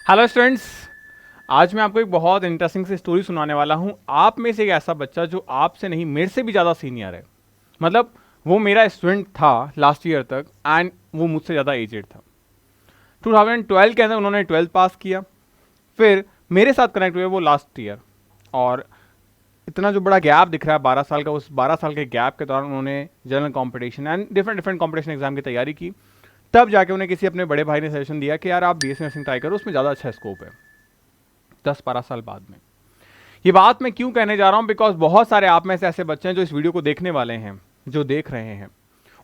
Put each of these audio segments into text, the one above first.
Hello students, आज मैं आपको एक बहुत इंटरेस्टिंग सी स्टोरी सुनाने वाला हूँ। आप में से एक ऐसा बच्चा जो आपसे नहीं मेरे से भी ज़्यादा सीनियर है। मतलब वो मेरा स्टूडेंट था लास्ट ईयर तक एंड वो मुझसे ज़्यादा एजेड था। 2012 के अंदर उन्होंने 12th पास किया, फिर मेरे साथ कनेक्ट हुए वो लास्ट ईयर। और इतना जो बड़ा गैप दिख रहा है 12 साल का, उस 12 साल के गैप के दौरान उन्होंने general competition and different competition exam की तैयारी की। तब जाके उन्हें किसी अपने बड़े भाई ने सजेशन दिया कि यार आप बीएससी नर्सिंग ट्राई करो, उसमें ज़्यादा अच्छा स्कोप है। 10-12 साल बाद में ये बात मैं क्यों कहने जा रहा हूं, बिकॉज बहुत सारे आप में से ऐसे बच्चे हैं जो इस वीडियो को देखने वाले हैं, जो देख रहे हैं।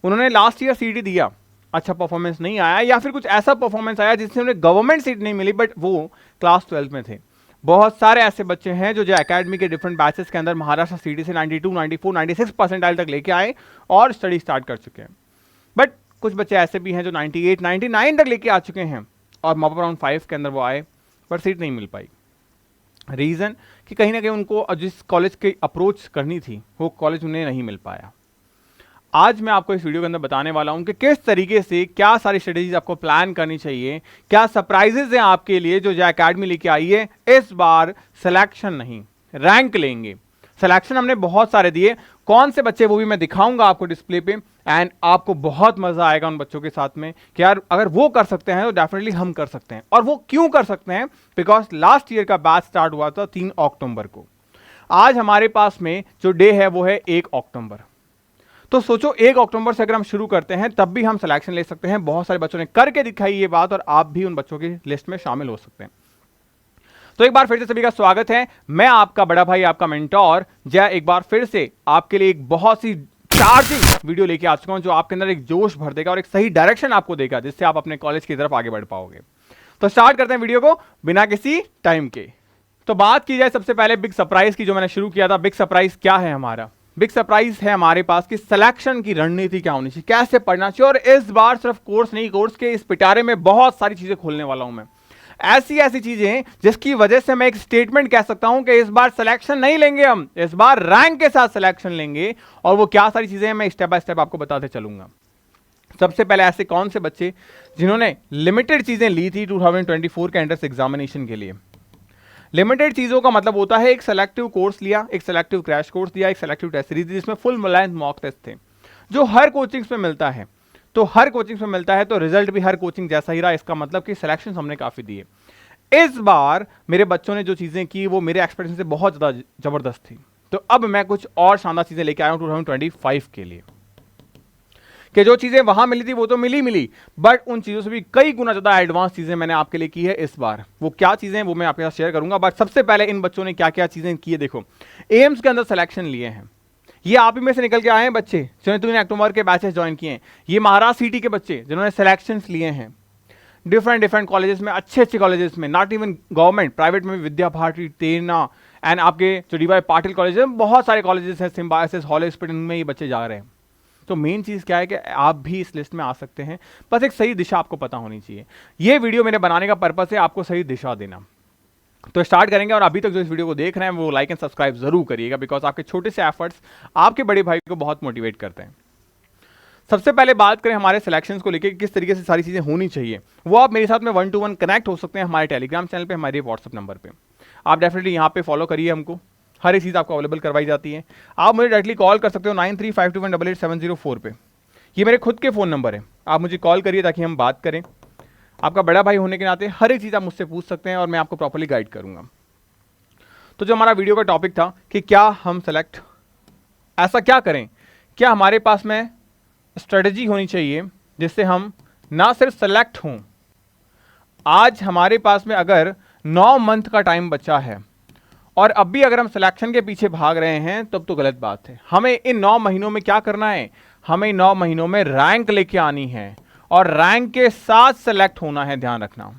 उन्होंने लास्ट ईयर सीडी दिया, अच्छा परफॉर्मेंस नहीं आया या फिर कुछ ऐसा परफॉर्मेंस आया जिससे उन्हें गवर्नमेंट सीट नहीं मिली, बट वो क्लास 12 में थे। बहुत सारे ऐसे बच्चे हैं जो एकेडमी के डिफरेंट बैचेस के अंदर महाराष्ट्र सीडी से 92, 94, 96 परसेंटाइल तक लेके आए और स्टडी स्टार्ट कर चुके हैं। बट कुछ बच्चे ऐसे भी हैं जो 98, 99 तक लेके आ चुके हैं और मॉप राउंड 5 के अंदर वो आए पर सीट नहीं मिल पाई। रीज़न कि कहीं ना कहीं उनको जिस कॉलेज की अप्रोच करनी थी वो कॉलेज उन्हें नहीं मिल पाया। आज मैं आपको इस वीडियो के अंदर बताने वाला हूं कि किस तरीके से क्या सारी स्ट्रेटेजीज आपको प्लान करनी चाहिए, क्या सरप्राइजेज हैं आपके लिए जो एकेडमी लेके आई है। इस बार सिलेक्शन नहीं, रैंक लेंगे। सिलेक्शन हमने बहुत सारे दिए, कौन से बच्चे वो भी मैं दिखाऊंगा आपको डिस्प्ले पे एंड आपको बहुत मजा आएगा उन बच्चों के साथ में कि यार अगर वो कर सकते हैं तो डेफिनेटली हम कर सकते हैं। और वो क्यों कर सकते हैं, बिकॉज लास्ट ईयर का बैच स्टार्ट हुआ था 3 अक्टूबर को। आज हमारे पास में जो डे है वो है 1 अक्टूबर। तो सोचो 1 अक्टूबर से अगर हम शुरू करते हैं तब भी हम सिलेक्शन ले सकते हैं। बहुत सारे बच्चों ने करके दिखाई ये बात और आप भी उन बच्चों की लिस्ट में शामिल हो सकते हैं। तो एक बार फिर से सभी का स्वागत है। मैं आपका बड़ा भाई, आपका मेंटोर जय, एक बार फिर से आपके लिए एक बहुत सी चार्जिंग वीडियो लेके आ चुका हूं जो आपके अंदर एक जोश भर देगा और एक सही डायरेक्शन आपको देगा जिससे आप अपने कॉलेज की तरफ आगे बढ़ पाओगे। तो स्टार्ट करते हैं वीडियो को बिना किसी टाइम के। तो बात की जाए सबसे पहले बिग सरप्राइज की, जो मैंने शुरू किया था। बिग सरप्राइज क्या है हमारा? बिग सरप्राइज है हमारे पास कि सिलेक्शन की रणनीति क्या होनी चाहिए, कैसे पढ़ना चाहिए। और इस बार सिर्फ कोर्स नहीं, कोर्स के इस पिटारे में बहुत सारी चीजें खोलने वाला हूं मैं। ऐसी ऐसी चीजें जिसकी वजह से मैं एक स्टेटमेंट कह सकता हूं कि इस बार सिलेक्शन नहीं लेंगे, हम इस बार रैंक के साथ सिलेक्शन लेंगे। और वो क्या सारी चीजें हैं मैं स्टेप बाय स्टेप आपको बताते चलूंगा। सबसे पहले ऐसे कौन से बच्चे जिन्होंने लिमिटेड चीजें ली थी 2024 के एंट्रेंस एग्जामिनेशन के लिए। लिमिटेड चीजों का मतलब होता है एक सेलेक्टिव कोर्स लिया, एक सेलेक्टिव क्रैश कोर्स दिया, एक सेलेक्टिव टेस्ट सीरीज जिसमें फुल लेंथ मॉक टेस्ट थे, जो हर कोचिंग्स में मिलता है। तो हर कोचिंग में मिलता है तो रिजल्ट भी हर कोचिंग जैसा ही रहा। इसका मतलब कि सिलेक्शन हमने काफी दिए। इस बार मेरे बच्चों ने जो चीजें की वो मेरे एक्सपेक्टेशन से बहुत ज्यादा जबरदस्त थी। तो अब मैं कुछ और शानदार चीजें लेके आया हूं 2025 के लिए, कि जो चीजें वहां मिली थी वो तो मिली, बट उन चीजों से भी कई गुना ज्यादा एडवांस चीजें मैंने आपके लिए की है इस बार। वो क्या चीजें वो मैं आपके साथ शेयर करूंगा। बट सबसे पहले इन बच्चों ने क्या क्या चीजें की है देखो। एम्स के अंदर सिलेक्शन लिए हैं, ये आप ही में से निकल के आए हैं बच्चे जिन्होंने 3 अक्टूबर के बैचेस ज्वाइन किए हैं। ये महाराष्ट्र सिटी के बच्चे जिन्होंने सिलेक्शन लिए हैं डिफरेंट कॉलेजेस में, अच्छे कॉलेजेस में, नॉट इवन गवर्नमेंट, प्राइवेट में भी, विद्या भारती, तेरना एंड आपके जो डीवाई पाटिल कॉलेज है, बहुत सारे कॉलेजेस हैं, सिम्बायोसिस, हॉस्पिटल में ये बच्चे जा रहे हैं। तो मेन चीज क्या है कि आप भी इस लिस्ट में आ सकते हैं, बस एक सही दिशा आपको पता होनी चाहिए। ये वीडियो मेरे बनाने का पर्पस है आपको सही दिशा देना। तो स्टार्ट करेंगे। और अभी तक जो इस वीडियो को देख रहे हैं वो लाइक एंड सब्सक्राइब जरूर करिएगा, बिकॉज आपके छोटे से एफर्ट्स आपके बड़े भाई को बहुत मोटिवेट करते हैं। सबसे पहले बात करें हमारे सिलेक्शंस को लेकर किस तरीके से सारी चीजें होनी चाहिए, वो आप मेरे साथ में 1-to-1 कनेक्ट हो सकते हैं हमारे टेलीग्राम चैनल पे, हमारे व्हाट्सएप नंबर पे। आप डेफिनेटली यहाँ पे फॉलो करिए हमको, हर एक चीज़ आपको अवेलेबल करवाई जाती है। आप मुझे डायरेक्टली कॉल कर सकते हो 9352188704 पे। ये मेरे खुद के फ़ोन नंबर है, आप मुझे कॉल करिए ताकि हम बात करें। आपका बड़ा भाई होने के नाते हर एक चीज़ आप मुझसे पूछ सकते हैं और मैं आपको प्रॉपर्ली गाइड करूँगा। तो जो हमारा वीडियो का टॉपिक था कि क्या हम सेलेक्ट, ऐसा क्या करें, क्या हमारे पास में स्ट्रेटजी होनी चाहिए जिससे हम ना सिर्फ सेलेक्ट हों। आज हमारे पास में अगर 9 मंथ का टाइम बचा है और अब भी अगर हम सिलेक्शन के पीछे भाग रहे हैं तब तो गलत बात है। हमें इन 9 महीनों में क्या करना है, हमें 9 महीनों में रैंक लेके आनी है और रैंक के साथ सेलेक्ट होना है। ध्यान रखना,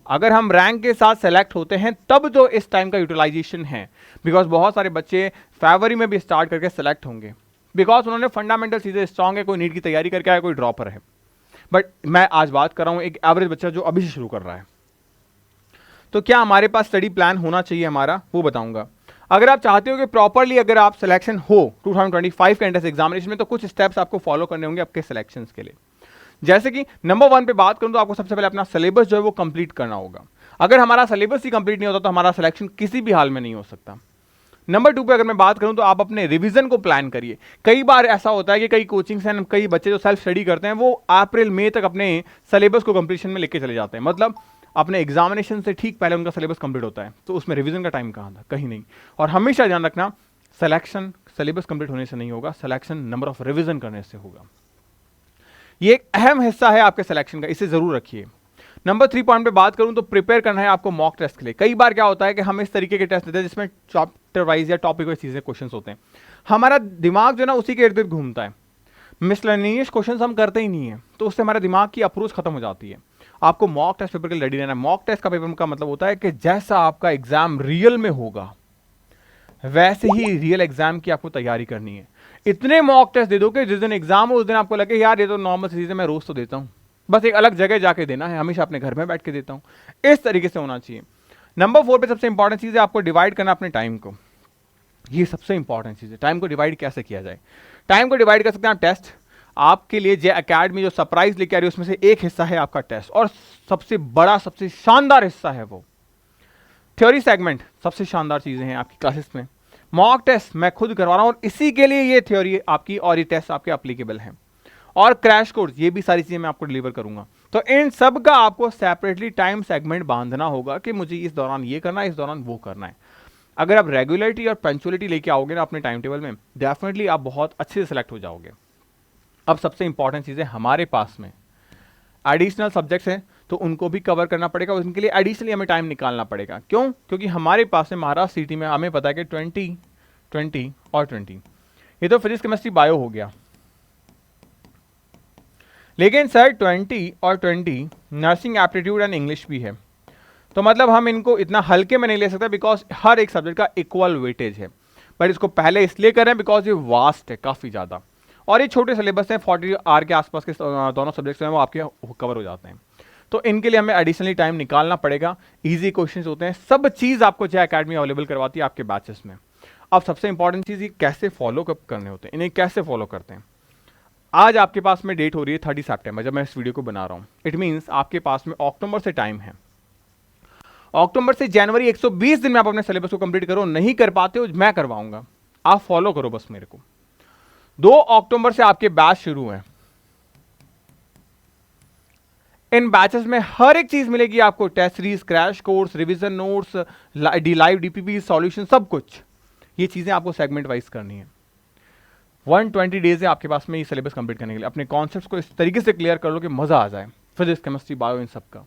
अगर हम रैंक के साथ सेलेक्ट होते हैं तब तो इस टाइम का यूटिलाइजेशन है, बिकॉज बहुत सारे बच्चे फरवरी में भी स्टार्ट करके सेलेक्ट होंगे, बिकॉज उन्होंने फंडामेंटल चीजें स्ट्रांग है, कोई नीट की तैयारी करके आया, कोई ड्रॉपर है। बट मैं आज बात कर रहा हूं एक एवरेज बच्चा जो अभी से शुरू कर रहा है। तो क्या हमारे पास स्टडी प्लान होना चाहिए हमारा, वो बताऊंगा। अगर आप चाहते हो कि प्रॉपरली अगर आप सिलेक्शन हो 2025 के एंट्रेंस एग्जामिनेशन में, तो कुछ स्टेप्स आपको फॉलो करने होंगे आपके सिलेक्शंस के लिए। जैसे कि नंबर 1 पे बात करूं तो आपको सबसे पहले अपना सिलेबस जो है वो कंप्लीट करना होगा। अगर हमारा सिलेबस ही कंप्लीट नहीं होता तो हमारा सिलेक्शन किसी भी हाल में नहीं हो सकता। नंबर 2 पे अगर मैं बात करूं तो आप अपने रिवीजन को प्लान करिए। कई बार ऐसा होता है कि कई कोचिंग्स हैं, कई बच्चे जो सेल्फ स्टडी करते हैं वो अप्रैल मई तक अपने सिलेबस को कंप्लीशन में लेके चले जाते हैं, मतलब अपने एग्जामिनेशन से ठीक पहले उनका सिलेबस कंप्लीट होता है, तो उसमें रिवीजन का टाइम कहाँ था, कहीं नहीं। और हमेशा ध्यान रखना, सिलेक्शन सिलेबस कंप्लीट होने से नहीं होगा, सिलेक्शन नंबर ऑफ रिवीजन करने से होगा। ये एक अहम हिस्सा है आपके सिलेक्शन का, इसे जरूर रखिए। नंबर 3 पॉइंट पे बात करूं तो प्रिपेयर करना है आपको मॉक टेस्ट के लिए। कई बार क्या होता है कि हम इस तरीके के टेस्ट देते हैं जिसमें चैप्टर वाइज या टॉपिक वाइज चीजें क्वेश्चंस होते हैं, हमारा दिमाग जो ना उसी के इर्द गिर्द घूमता है, मिसलेनियस क्वेश्चंस हम करते ही नहीं है, तो उससे हमारे दिमाग की अप्रोच खत्म हो जाती है। आपको मॉक टेस्ट पेपर के लिए रेडी रहना है। मॉक टेस्ट का पेपर का मतलब होता है कि जैसा आपका एग्जाम रियल में होगा वैसे ही रियल एग्जाम की आपको तैयारी करनी है। इतने मॉक टेस्ट दे दो कि जिस दिन एग्जाम हो उस दिन आपको लगे यार ये तो नॉर्मल चीजें मैं रोज तो देता हूं, बस एक अलग जगह जाके देना है, हमेशा अपने घर में बैठ के देता हूं। इस तरीके से होना चाहिए। नंबर 4 पे सबसे इंपॉर्टेंट चीज है आपको डिवाइड करना अपने टाइम को। ये सबसे इंपॉर्टेंट चीज है, टाइम को डिवाइड कैसे किया जाए। टाइम को डिवाइड कर सकते हैं आप टेस्ट। आपके लिए जे अकेडमी जो सरप्राइज लेके आ रही है उसमें से एक हिस्सा है आपका टेस्ट, और सबसे बड़ा सबसे शानदार हिस्सा है वो थ्योरी सेगमेंट। सबसे शानदार चीजें हैं आपकी क्लासेस में। मॉक टेस्ट मैं खुद करवा रहा हूं और इसी के लिए ये थ्योरी आपकी और ये टेस्ट आपके एप्लीकेबल हैं। और क्रैश कोर्स, ये भी सारी चीजें मैं आपको डिलीवर करूंगा। तो इन सब का आपको सेपरेटली टाइम सेगमेंट बांधना होगा कि मुझे इस दौरान ये करना है, इस दौरान वो करना है। अगर आप रेगुलरिटी और पंक्चुअलिटी लेके आओगे ना अपने टाइम टेबल में, डेफिनेटली आप बहुत अच्छे से सिलेक्ट हो जाओगे। अब सबसे इंपॉर्टेंट चीजें हमारे पास में एडिशनल सब्जेक्ट्स हैं, तो उनको भी कवर करना पड़ेगा, उनके लिए एडिशनली हमें टाइम निकालना पड़ेगा। क्यों? क्योंकि हमारे पास में महाराष्ट्र सिटी में हमें पता है कि 20, 20 और 20, ये तो फिजिक्स केमिस्ट्री बायो हो गया, लेकिन सर 20 और 20 नर्सिंग एप्टीट्यूड एंड इंग्लिश भी है। तो मतलब हम इनको इतना हल्के में नहीं ले सकते, बिकॉज हर एक सब्जेक्ट का इक्वल वेटेज है। बट इसको पहले इसलिए कर रहे हैं बिकॉज ये वास्ट है काफ़ी ज़्यादा, और ये छोटे सिलेबस हैं, 40 आर के आसपास के दोनों सब्जेक्ट्स हैं वो आपके कवर हो जाते हैं। तो इनके लिए हमें एडिशनली टाइम निकालना पड़ेगा। इजी क्वेश्चंस होते हैं, सब चीज़ आपको जे अकेडमी अवेलेबल करवाती है आपके बैचेस में। अब सबसे इंपॉर्टेंट चीज़ ये कैसे फॉलो करने होते हैं, इन्हें कैसे फॉलो करते हैं। आज आपके पास में डेट हो रही है 30 सितंबर जब मैं इस वीडियो को बना रहा हूँ। इट मीन्स आपके पास में अक्टूबर से टाइम है। अक्टूबर से जनवरी 120 दिन में आप अपने सिलेबस को कंप्लीट करो। नहीं कर पाते हो मैं करवाऊंगा, आप फॉलो करो बस मेरे को। 2 अक्टूबर से आपके बैच शुरू हैं। इन बैचेस में हर एक चीज मिलेगी आपको, test series, crash course, revision notes, live DPP solution, सब कुछ। ये चीजें आपको सेगमेंट वाइज करनी है। 120 डेज है आपके पास में ये सिलेबस कंप्लीट करने के लिए। अपने कॉन्सेप्ट्स को इस तरीके से क्लियर कर लो कि मजा आ जाए, फिजिक्स केमिस्ट्री बायो इन सब का।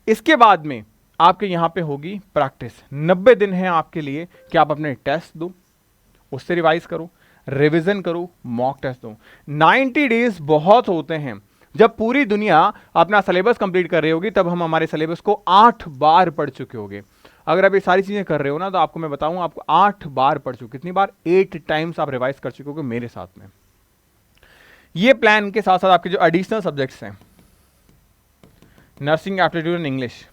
इसके बाद में आपके यहां पे होगी प्रैक्टिस। 90 दिन है आपके लिए कि आप अपने टेस्ट दो, उससे रिवाइज करो, रिवीजन करो, मॉक टेस्ट दो। 90 डेज बहुत होते हैं। जब पूरी दुनिया अपना सिलेबस कंप्लीट कर रही होगी तब हम हमारे सिलेबस को 8 बार पढ़ चुके होंगे। अगर आप ये सारी चीजें कर रहे हो ना तो आपको मैं बताऊं, आपको 8 बार पढ़ चुके। कितनी बार? 8 टाइम्स आप रिवाइज कर चुके हो मेरे साथ में। ये प्लान के साथ साथ आपके जो एडिशनल सब्जेक्ट्स हैं, नर्सिंग एप्टीट्यूड एंड इंग्लिश,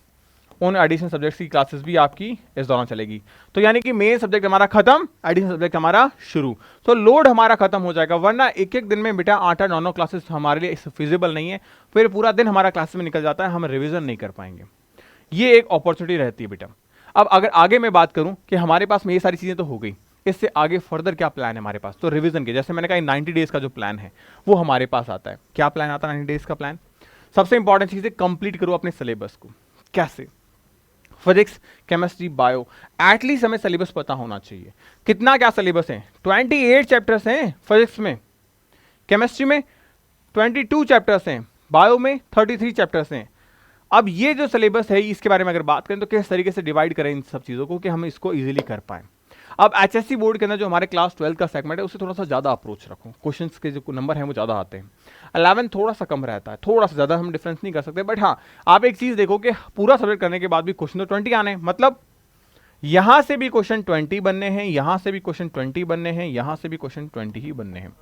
उन एडिशनल सब्जेक्ट्स की क्लासेस भी आपकी इस दौरान चलेगी। तो यानी कि मेन सब्जेक्ट हमारा खत्म, एडिशनल सब्जेक्ट हमारा शुरू। तो लोड हमारा खत्म हो जाएगा, वरना एक एक दिन में बेटा 8-9 क्लासेस हमारे लिए फिजिबल नहीं है। फिर पूरा दिन हमारा क्लासेस में निकल जाता है, हम रिवीजन नहीं कर पाएंगे। ये एक अपॉर्चुनिटी रहती है बेटा। अब अगर आगे मैं बात करूं कि हमारे पास में ये सारी चीजें तो हो गई, इससे आगे फर्दर क्या प्लान है हमारे पास, तो रिवीजन के जैसे मैंने कहा 90 डेज का जो प्लान है वो हमारे पास आता है। क्या प्लान आता है 90 डेज का प्लान? सबसे इंपॉर्टेंट चीज है कंप्लीट करो अपने सिलेबस को। कैसे? फिजिक्स, केमिस्ट्री, बायो, एटलीस्ट हमें सिलेबस पता होना चाहिए। कितना क्या सिलेबस है? 28 चैप्टर्स हैं फिजिक्स में, केमिस्ट्री में 22 चैप्टर्स हैं, बायो में 33 चैप्टर्स हैं। अब ये जो सिलेबस है इसके बारे में अगर बात करें तो किस तरीके से डिवाइड करें इन सब चीजों को कि हम इसको इजीली कर पाएं। अब एचएससी बोर्ड के अंदर जो हमारे क्लास 12 का सेगमेंट है उससे थोड़ा सा ज्यादा अप्रोच रखो, क्वेश्चंस के जो नंबर हैं वो ज्यादा आते हैं। 11 थोड़ा सा कम रहता है, थोड़ा सा ज्यादा हम डिफरेंस नहीं कर सकते, बट हाँ आप एक चीज देखो कि पूरा सब्जेक्ट करने के बाद भी क्वेश्चन तो 20 आने हैं। मतलब यहां से भी क्वेश्चन 20 बनने हैं, यहां से भी क्वेश्चन 20 बनने हैं, यहां से भी क्वेश्चन 20 ही बनने हैं।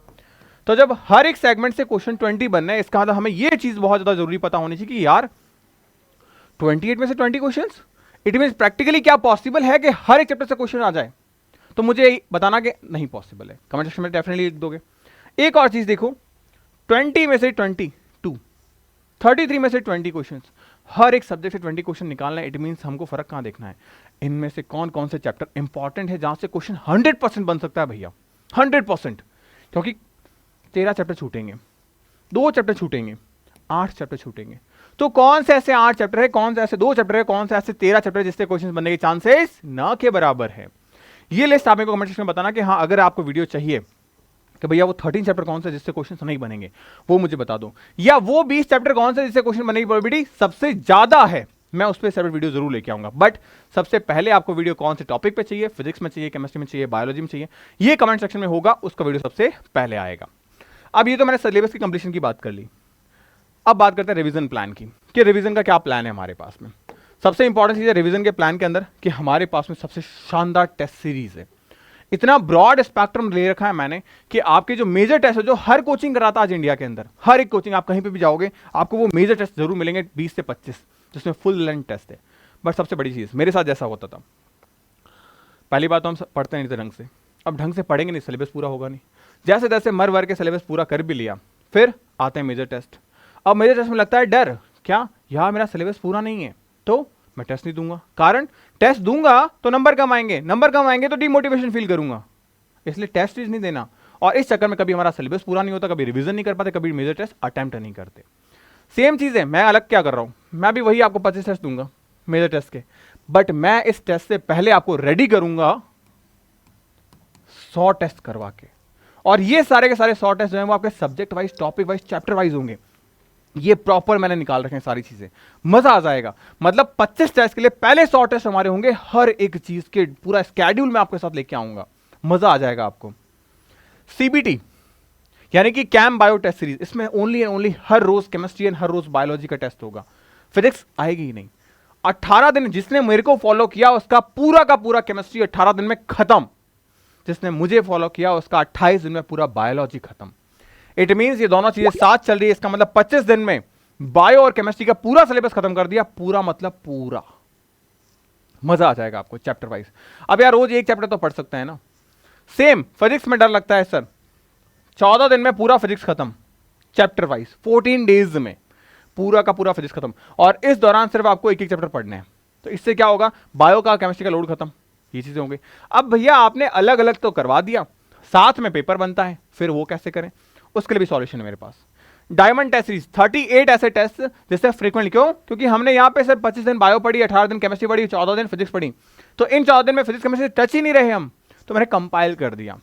तो जब हर एक सेगमेंट से क्वेश्चन 20 बनना है, इसका मतलब हमें यह चीज बहुत ज्यादा जरूरी पता होनी चाहिए कि यार 28 में से 20 क्वेश्चंस, इट मींस प्रैक्टिकली क्या पॉसिबल है कि हर एक चैप्टर से क्वेश्चन आ जाए? तो मुझे बताना कि नहीं पॉसिबल है, कमेंट सेक्शन में डेफिनेटली लिख दोगे। एक और चीज देखो, 20 में से 22 33 में से 20 क्वेश्चन, हर एक सब्जेक्ट से 20 क्वेश्चन निकालना है। इट मीन्स हमको फर्क कहाँ देखना है, इनमें से कौन कौन से चैप्टर इंपॉर्टेंट है जहां से क्वेश्चन 100% बन सकता है भैया, 100%। क्योंकि 13 चैप्टर छूटेंगे, 2 चैप्टर छूटेंगे, 8 चैप्टर छूटेंगे। तो कौन से ऐसे 8 चैप्टर है, कौन से ऐसे 2 चैप्टर है, कौन से ऐसे 13 चैप्टर है जिससे क्वेश्चन बनने के चांसेस ना के बराबर है। ये लिस्ट आप मेरे को कमेंट सेक्शन में बताना कि हाँ, अगर आपको वीडियो चाहिए कि भैया वो 13 चैप्टर कौन से जिससे क्वेश्चन नहीं बनेंगे, वो मुझे बता दो, या वो 20 चैप्टर कौन से जिससे क्वेश्चन बनने की प्रोबेबिलिटी सबसे ज्यादा है, मैं उस पर सेपरेट वीडियो जरूर लेके आऊंगा। बट सबसे पहले आपको वीडियो कौन से टॉपिक पे चाहिए, फिजिक्स में चाहिए, केमिस्ट्री में चाहिए, बायोलॉजी में चाहिए, ये कमेंट सेक्शन में होगा, उसका वीडियो सबसे पहले आएगा। अब ये तो मैंने सिलेबस की कंप्लीशन की बात कर ली, अब बात करते हैं रिवीजन प्लान की, कि रिवीजन का क्या प्लान है हमारे पास में। सबसे इंपॉर्टेंट चीज है रिवीजन के प्लान के अंदर कि हमारे पास में सबसे शानदार टेस्ट सीरीज है। इतना ब्रॉड स्पेक्ट्रम ले रखा है मैंने कि आपके जो मेजर टेस्ट है, जो हर कोचिंग कराता है आज इंडिया के अंदर, हर एक कोचिंग आप कहीं पे भी जाओगे आपको वो मेजर टेस्ट जरूर मिलेंगे, 20 से 25, जिसमें फुल लेंथ टेस्ट है। बट सबसे बड़ी चीज मेरे साथ जैसा होता था, पहली बात तो हम पढ़ते नहीं थे ढंग से, अब ढंग से पढ़ेंगे नहीं, सिलेबस पूरा होगा नहीं। जैसे तैसे मर वर के सिलेबस पूरा कर भी लिया, फिर आते हैं मेजर टेस्ट। अब मेजर टेस्ट में लगता है डर, क्या यार मेरा सिलेबस पूरा नहीं है तो मैं टेस्ट नहीं दूंगा, कारण टेस्ट दूंगा तो नंबर कम आएंगे, नंबर कम आएंगे तो डिमोटिवेशन फील करूंगा, इसलिए टेस्ट नहीं देना। और इस चक्कर में कभी हमारा सिलेबस पूरा नहीं होता, कभी रिवीजन नहीं कर पाते, कभी मेजर टेस्ट अटेम्प्ट नहीं करते। सेम चीज है, मैं अलग क्या कर रहा हूं, मैं भी वही आपको 25 टेस्ट दूंगा मेजर टेस्ट के, बट मैं इस टेस्ट से पहले आपको रेडी करूंगा 100 टेस्ट करवा के, और ये सारे के सारे 100 टेस्ट जो है वो आपके subject wise, topic wise, chapter wise होंगे। ये प्रॉपर मैंने निकाल रखे हैं सारी चीजें, मजा आ जाएगा। मतलब 25 टेस्ट के लिए पहले 100 टेस्ट हमारे होंगे, हर एक चीज के पूरा स्केड्यूल मैं आपके साथ लेके आऊंगा, मजा आ जाएगा आपको। सीबीटी यानी कि कैम बायो टेस्ट सीरीज, इसमें ओनली एंड ओनली हर रोज केमिस्ट्री एंड हर रोज बायोलॉजी का टेस्ट होगा, फिजिक्स आएगी ही नहीं। 18 दिन जिसने मेरे को फॉलो किया उसका पूरा का पूरा केमिस्ट्री 18 दिन में खत्म, जिसने मुझे फॉलो किया उसका 28 दिन में पूरा बायोलॉजी खत्म। इट मींस ये दोनों चीजें साथ चल रही है, इसका मतलब 25 दिन में बायो और केमिस्ट्री का पूरा सिलेबस खत्म कर दिया, पूरा मतलब पूरा। मजा आ जाएगा आपको चैप्टर वाइज। अब यार रोज एक चैप्टर तो पढ़ सकते हैं ना, सेम फिजिक्स में डर लगता है सर, 14 दिन में पूरा फिजिक्स खत्म चैप्टर वाइज, 14 डेज में पूरा का पूरा फिजिक्स खत्म, और इस दौरान सिर्फ आपको एक एक चैप्टर पढ़ने हैं। तो इससे क्या होगा, बायो का केमिस्ट्री का लोड खत्म, ये चीजें होंगी। अब भैया आपने अलग अलग तो करवा दिया, साथ में पेपर बनता है, फिर वो कैसे करें, उसके लिए भी सॉल्यूशन है मेरे पास। डायमंड टेस्ट सीरीज 38 ऐसे टेस्ट जिससे फ्रीक्वेंटली, क्यों, क्योंकि हमने यहां पे सिर्फ 25 दिन बायो पढ़ी, 18 दिन केमिस्ट्री पढ़ी, 14 दिन फिजिक्स पढ़ी, तो इन 14 दिन में फिजिक्स केमिस्ट्री टच ही नहीं रहे हम, तो मैंने कंपाइल कर दिया।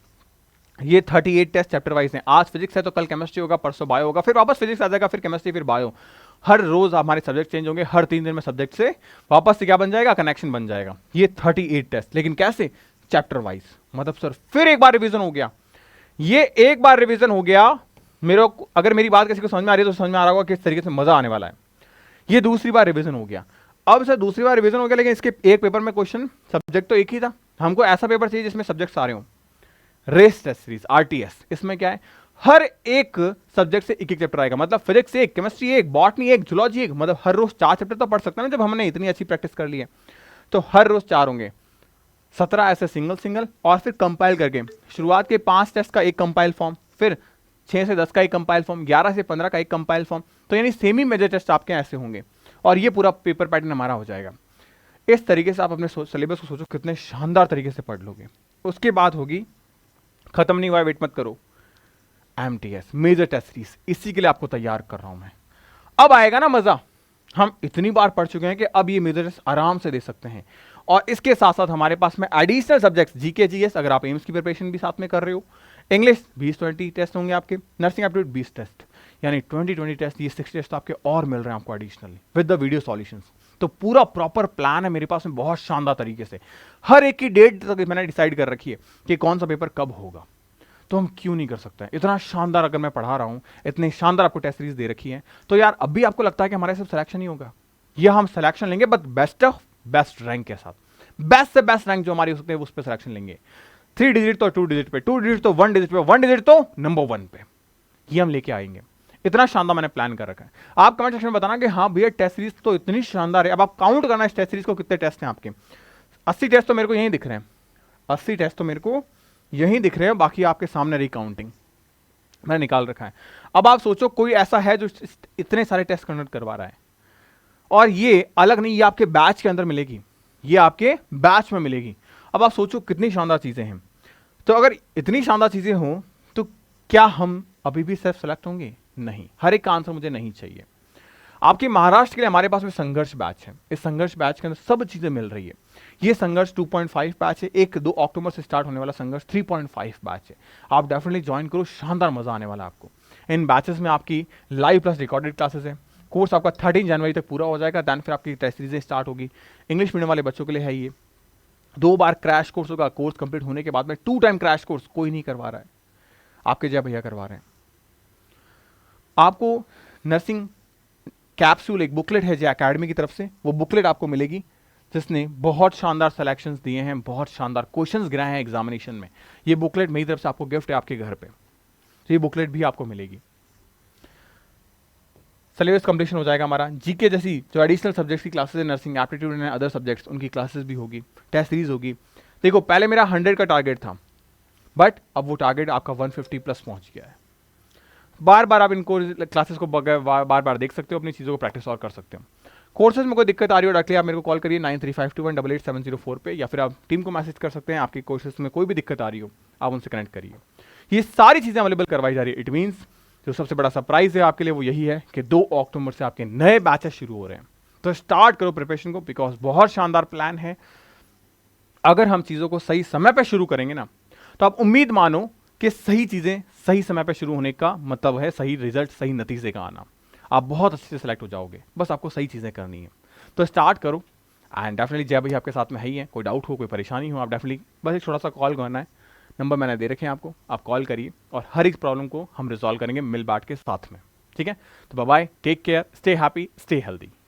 ये 38 टेस्ट चैप्टर वाइज हैं, आज फिजिक्स है तो कल केमिस्ट्री होगा, परसों बायो होगा, फिर वापस फिजिक्स आ जाएगा, फिर केमिस्ट्री, फिर बायो। हर रोज हमारे सब्जेक्ट चेंज होंगे, हर 3 दिन में सब्जेक्ट से वापस से क्या बन जाएगा, कनेक्शन बन जाएगा। ये 38 टेस्ट, लेकिन कैसे, चैप्टर वाइज। मतलब सर फिर एक बार रिवीजन हो गया, ये एक बार रिवीजन हो गया मेरे को, अगर मेरी बात किसी को समझ में आ रही है तो समझ में आ रहा होगा किस तरीके से मजा आने वाला है। ये दूसरी बार रिवीजन हो गया। अब सर दूसरी बार रिवीजन हो गया, लेकिन इसके एक पेपर में क्वेश्चन, सब्जेक्ट तो एक ही था, हमको ऐसा पेपर चाहिए जिसमें सब्जेक्ट सारे हों। रेस टेस्ट सीरीज आरटीएस, इसमें क्या है, हर एक सब्जेक्ट से एक एक चैप्टर आएगा, मतलब फिजिक्स एक, केमिस्ट्री एक, बॉटनी एक, जूलॉजी एक, मतलब हर रोज 4 चैप्टर तो पढ़ सकते हैं ना, जब हमने इतनी अच्छी प्रैक्टिस कर ली है। तो हर रोज 4 होंगे, 17 ऐसे सिंगल सिंगल, और फिर कंपाइल करके शुरुआत के 5 टेस्ट का एक कंपाइल फॉर्म, फिर 6 से 10 का एक कंपाइल फॉर्म, 11 से 15 का एक कंपाइल फॉर्म, तो यानी सेमी मेजर टेस्ट आपके ऐसे होंगे, और ये पूरा पेपर पैटर्न हमारा हो जाएगा। इस तरीके से आप अपने सिलेबस को सोचो कितने शानदार तरीके से पढ़ लोगे। उसके बाद होगी, खत्म नहीं हुआ है, वेट मत करो, एमटीएस मेजर टेस्ट सीरीज, इसी के लिए आपको तैयार कर रहा हूं मैं। अब आएगा ना मजा, हम इतनी बार पढ़ चुके हैं कि अब ये मेजर टेस्ट आराम से दे सकते हैं। और इसके साथ साथ हमारे पास में एडिशनल सब्जेक्ट्स जीके जीएस, अगर आप एम्स की प्रिपरेशन भी साथ में कर रहे हो, इंग्लिश 20-20 टेस्ट होंगे आपके, नर्सिंग एप्टीट्यूड 20 टेस्ट, यानी 20-20 टेस्ट, ये 60 टेस्ट आपके और मिल रहे हैं आपको additionally with the video solutions. तो पूरा प्रॉपर प्लान है मेरे पास में बहुत शानदार तरीके से, हर एक की डेट तक मैंने डिसाइड कर रखी है कि कौन सा पेपर कब होगा। तो हम क्यों नहीं कर सकते हैं, इतना शानदार अगर मैं पढ़ा रहा हूं, इतने शानदार आपको टेस्ट सीरीज दे रखी है, तो यार अब भी आपको लगता है कि हमारे सब सिलेक्शन ही होगा, या हम सिलेक्शन लेंगे but best of best rank के साथ, बेस्ट से बेस्ट रैंक जो हमारी हो सकते हैं उस पर सिलेक्शन लेंगे। 3 डिजिट तो 2 डिजिट पे, 2 डिजिट तो 1 डिजिट पे, 1 डिजिट तो नंबर 1 पे, ये हम लेके आएंगे। इतना शानदार मैंने प्लान कर रखा है। आप कमेंट सेक्शन में बताना कि हाँ भैया टेस्ट सीरीज तो इतनी शानदार है। अब आप काउंट करना इस टेस्ट सीरीज को, कितने टेस्ट हैं आपके। 80 टेस्ट तो मेरे को यहीं दिख रहे हैं, 80 टेस्ट तो मेरे को यहीं दिख रहे हैं, बाकी आपके सामने रही काउंटिंग। मैंने निकाल रखा है। अब आप सोचो कोई ऐसा है जो इतने सारे टेस्ट कंडक्ट करवा रहा है, और ये अलग नहीं, ये आपके बैच के अंदर मिलेगी, ये आपके बैच में मिलेगी। अब आप सोचो कितनी शानदार चीजें हैं। तो अगर इतनी शानदार चीजें हों तो क्या हम अभी भी सेल्फ सेलेक्ट होंगे? नहीं। हर एक का आंसर मुझे नहीं चाहिए। आपके महाराष्ट्र के लिए हमारे पास में संघर्ष बैच है। इस संघर्ष बैच के अंदर सब चीजें मिल रही है। ये संघर्ष 2.5 बैच है, 1-2 अक्टूबर से स्टार्ट होने वाला संघर्ष 3.5 बैच है। आप डेफिनेटली ज्वाइन करो, शानदार मजा आने वाला है आपको। इन बैचेस में आपकी लाइव प्लस रिकॉर्डेड क्लासेस है। कोर्स आपका 13 जनवरी तक पूरा हो जाएगा, दैन फिर आपकी टेस्ट सीरीजें स्टार्ट होगी। इंग्लिश मीडियम वाले बच्चों के लिए है ये। 2 बार क्रैश कोर्स होगा, कोर्स कंप्लीट होने के बाद में 2 टाइम क्रैश कोर्स कोई नहीं करवा रहा है, आपके जय भैया करवा रहे हैं। आपको नर्सिंग कैप्सूल एक बुकलेट है जो एकेडमी की तरफ से, वो बुकलेट आपको मिलेगी जिसने बहुत शानदार सिलेक्शंस दिए हैं, बहुत शानदार क्वेश्चंस गिराए हैं एग्जामिनेशन में। ये बुकलेट मेरी तरफ से आपको गिफ्ट है आपके घर पे, तो ये बुकलेट भी आपको मिलेगी। सिलेबस कंप्लीशन हो जाएगा हमारा। जीके जैसी जो एडिशनल सब्जेक्ट्स की क्लासेस है, nursing aptitude and other subjects, उनकी क्लासेस भी होगी, टेस्ट सीरीज होगी। देखो पहले मेरा 100 का टारगेट था, बट अब वो टारगेट आपका 150 प्लस पहुंच गया है। बार बार आप इनको क्लासेस को बार बार देख सकते हो, अपनी चीज़ों को प्रैक्टिस और कर सकते हो। कोर्सेज में कोई दिक्कत आ रही हो डायरेक्टली आप मेरे को कॉल करिए 9352188704 पे, या फिर आप टीम को मैसेज कर सकते हैं। आपके कोर्सेज में कोई भी दिक्कत आ रही हो आप उनसे कनेक्ट करिए। ये सारी चीज़ें अवेलेबल करवाई जा रही है। इट मीन्स जो सबसे बड़ा सरप्राइज है आपके लिए वो यही है कि 2 अक्टूबर से आपके नए बैचेस शुरू हो रहे हैं। तो स्टार्ट करो प्रिपरेशन को, बिकॉज बहुत शानदार प्लान है। अगर हम चीज़ों को सही समय पर शुरू करेंगे ना, तो आप उम्मीद मानो कि सही चीज़ें सही समय पर शुरू होने का मतलब है सही रिजल्ट, सही नतीजे का आना। आप बहुत अच्छे से सिलेक्ट हो जाओगे, बस आपको सही चीज़ें करनी है। तो स्टार्ट करो, एंड डेफिनेटली जय भाई आपके साथ में है ही है। कोई डाउट हो, कोई परेशानी हो, आप डेफिनेटली बस एक छोटा सा कॉल करना है। नंबर मैंने दे रखे हैं आपको, आप कॉल करिए और हर एक प्रॉब्लम को हम रिजॉल्व करेंगे मिल बांट के साथ में। ठीक है, तो bye bye, take care, stay happy, stay healthy.